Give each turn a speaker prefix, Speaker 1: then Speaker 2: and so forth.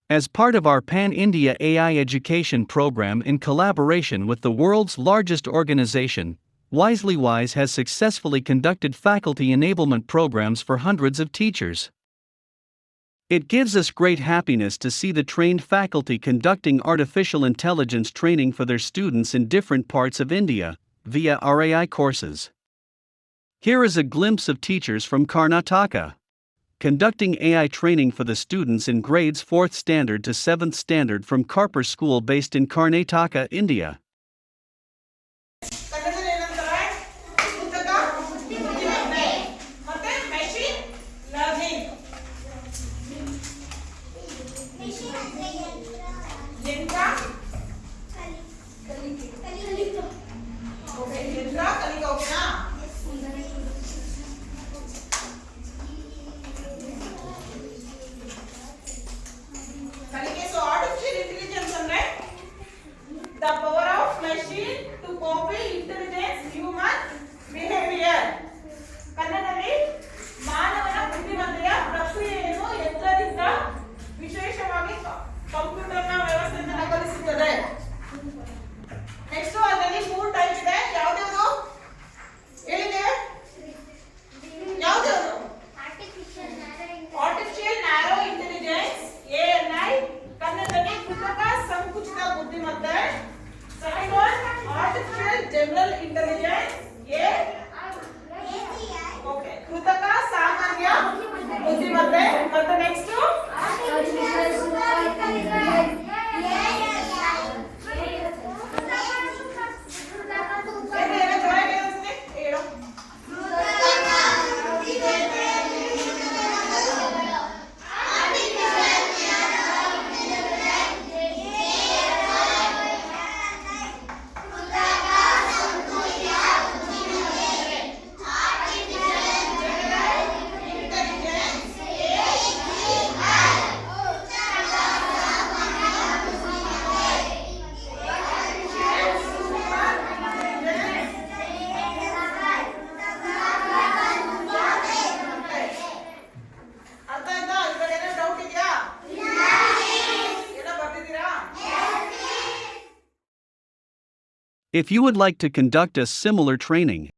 Speaker 1: As part of our Pan-India AI education program in collaboration with the world's largest organization, WiselyWise has successfully conducted faculty enablement programs for hundreds of teachers. It gives us great happiness to see the trained faculty conducting artificial intelligence training for their students in different parts of India, via our AI courses. Here is a glimpse of teachers from Karnataka conducting AI training for the students in grades 4th standard to 7th standard from Karpur school based in Karnataka, India.
Speaker 2: The power of machine to copy intelligence human behavior. ಕನ್ನಡದಲ್ಲಿ ಮಾನವನ ಬುದ್ಧಿಮತ್ತೆಯ ಪ್ರಕ್ರಿಯೆಯನ್ನು ಯಂತ್ರದಿಂದ ವಿಶೇಷವಾಗಿ ಕಂಪ್ಯೂಟರ್ನ ವ್ಯವಸ್ಥೆಯಿಂದ ನಕಲಿಸುತ್ತದೆ. Next ಅದರಲ್ಲಿ 3 type ಇದೆ. ಯಾವ್ದು ಹೇಳಿದೆ? ಯಾವ್ದು? ಆರ್ಟಿಫಿಷಿಯಲ್ ನ್ಯಾರೋ ಇಂಟೆಲಿಜೆನ್ಸ್ ANI, ಕನ್ನಡದಲ್ಲಿ ಕೃತಕ ಸಂಕುಚಿತ ಬುದ್ಧಿಮತ್ತೆ. Second one, artificial general intelligence, okay, ಕೃತಕ ಸಾಮಾನ್ಯ ಬುದ್ಧಿಮತ್ತೆ. ಮತ್ತೆ next artificial super intelligence,
Speaker 1: If you would like to conduct a similar training,